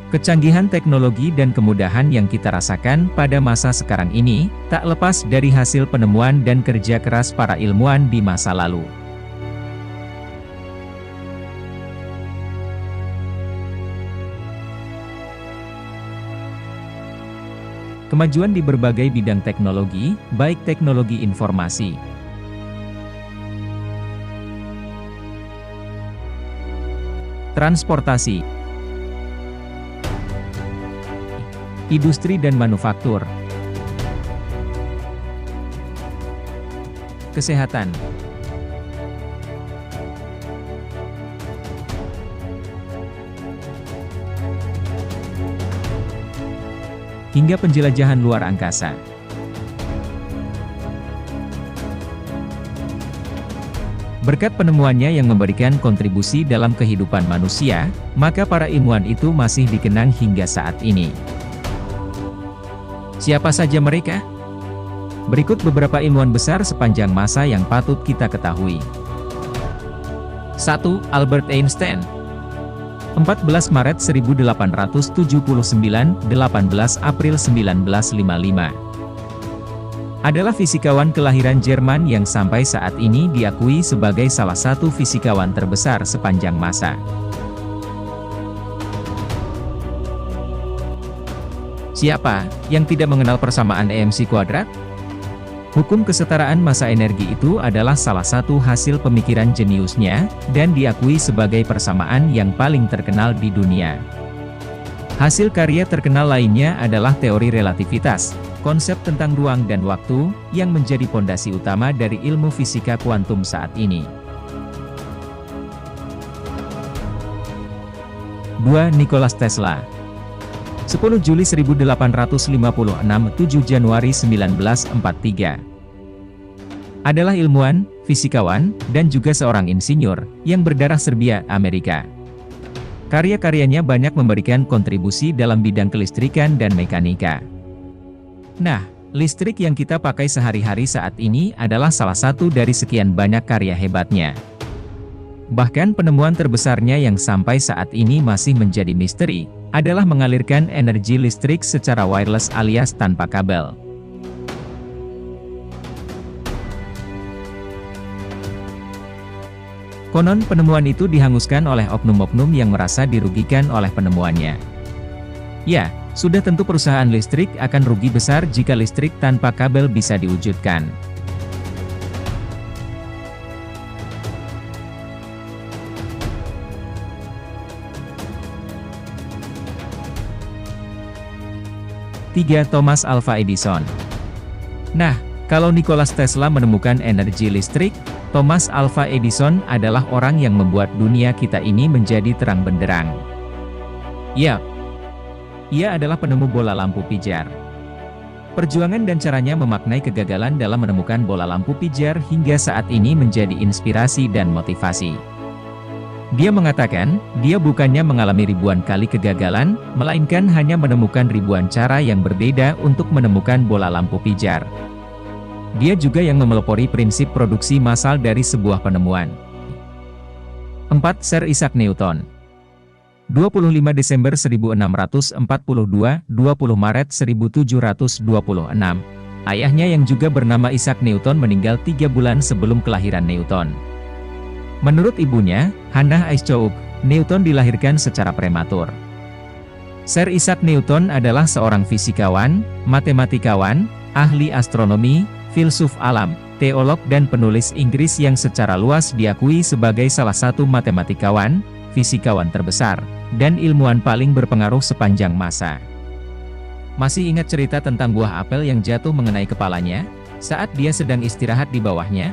Kecanggihan teknologi dan kemudahan yang kita rasakan pada masa sekarang ini, tak lepas dari hasil penemuan dan kerja keras para ilmuwan di masa lalu. Kemajuan di berbagai bidang teknologi, baik teknologi informasi, transportasi, industri dan manufaktur, kesehatan, hingga penjelajahan luar angkasa. Berkat penemuannya yang memberikan kontribusi dalam kehidupan manusia, maka para ilmuwan itu masih dikenang hingga saat ini. Siapa saja mereka? Berikut beberapa ilmuwan besar sepanjang masa yang patut kita ketahui. 1. Albert Einstein. 14 Maret 1879, 18 April 1955. Adalah fisikawan kelahiran Jerman yang sampai saat ini diakui sebagai salah satu fisikawan terbesar sepanjang masa. Siapa yang tidak mengenal persamaan EMC kuadrat? Hukum kesetaraan massa energi itu adalah salah satu hasil pemikiran jeniusnya, dan diakui sebagai persamaan yang paling terkenal di dunia. Hasil karya terkenal lainnya adalah teori relativitas, konsep tentang ruang dan waktu, yang menjadi pondasi utama dari ilmu fisika kuantum saat ini. 2. Nikola Tesla. 10 Juli 1856, 7 Januari 1943. Adalah ilmuwan, fisikawan, dan juga seorang insinyur, yang berdarah Serbia, Amerika. Karya-karyanya banyak memberikan kontribusi dalam bidang kelistrikan dan mekanika. Nah, listrik yang kita pakai sehari-hari saat ini adalah salah satu dari sekian banyak karya hebatnya. Bahkan penemuan terbesarnya yang sampai saat ini masih menjadi misteri, adalah mengalirkan energi listrik secara wireless alias tanpa kabel. Konon penemuan itu dihanguskan oleh oknum-oknum yang merasa dirugikan oleh penemuannya. Ya, sudah tentu perusahaan listrik akan rugi besar jika listrik tanpa kabel bisa diwujudkan. Tiga. Thomas Alva Edison. Nah, kalau Nikola Tesla menemukan energi listrik, Thomas Alva Edison adalah orang yang membuat dunia kita ini menjadi terang benderang. Yap, ia adalah penemu bola lampu pijar. Perjuangan dan caranya memaknai kegagalan dalam menemukan bola lampu pijar hingga saat ini menjadi inspirasi dan motivasi. Dia mengatakan, dia bukannya mengalami ribuan kali kegagalan, melainkan hanya menemukan ribuan cara yang berbeda untuk menemukan bola lampu pijar. Dia juga yang memelopori prinsip produksi massal dari sebuah penemuan. 4. Sir Isaac Newton. 25 Desember 1642, 20 Maret 1726. Ayahnya yang juga bernama Isaac Newton meninggal 3 bulan sebelum kelahiran Newton. Menurut ibunya, Hannah Isochuk, Newton dilahirkan secara prematur. Sir Isaac Newton adalah seorang fisikawan, matematikawan, ahli astronomi, filsuf alam, teolog dan penulis Inggris yang secara luas diakui sebagai salah satu matematikawan, fisikawan terbesar, dan ilmuwan paling berpengaruh sepanjang masa. Masih ingat cerita tentang buah apel yang jatuh mengenai kepalanya, saat dia sedang istirahat di bawahnya?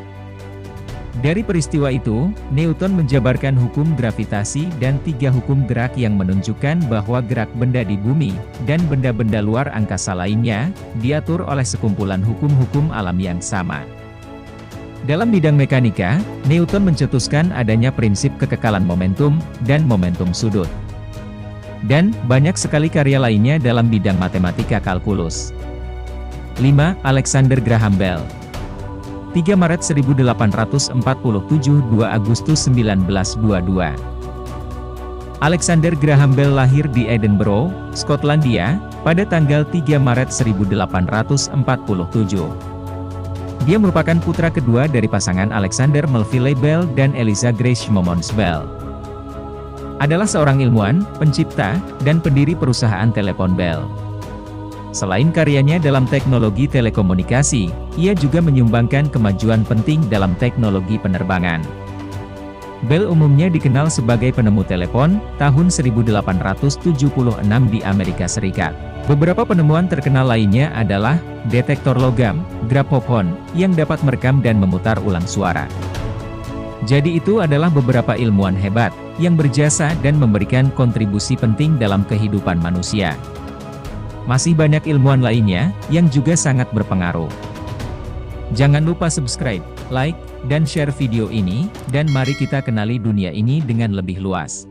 Dari peristiwa itu, Newton menjabarkan hukum gravitasi dan 3 hukum gerak yang menunjukkan bahwa gerak benda di bumi, dan benda-benda luar angkasa lainnya, diatur oleh sekumpulan hukum-hukum alam yang sama. Dalam bidang mekanika, Newton mencetuskan adanya prinsip kekekalan momentum, dan momentum sudut. Dan, banyak sekali karya lainnya dalam bidang matematika kalkulus. 5. Alexander Graham Bell. 3 Maret 1847 – 2 Agustus 1922. Alexander Graham Bell lahir di Edinburgh, Skotlandia, pada tanggal 3 Maret 1847. Dia merupakan putra kedua dari pasangan Alexander Melville Bell dan Eliza Grace Momons Bell. Adalah seorang ilmuwan, pencipta, dan pendiri perusahaan telepon Bell. Selain karyanya dalam teknologi telekomunikasi, ia juga menyumbangkan kemajuan penting dalam teknologi penerbangan. Bell umumnya dikenal sebagai penemu telepon, tahun 1876 di Amerika Serikat. Beberapa penemuan terkenal lainnya adalah detektor logam, graphophone, yang dapat merekam dan memutar ulang suara. Jadi itu adalah beberapa ilmuwan hebat, yang berjasa dan memberikan kontribusi penting dalam kehidupan manusia. Masih banyak ilmuwan lainnya, yang juga sangat berpengaruh. Jangan lupa subscribe, like, dan share video ini, dan mari kita kenali dunia ini dengan lebih luas.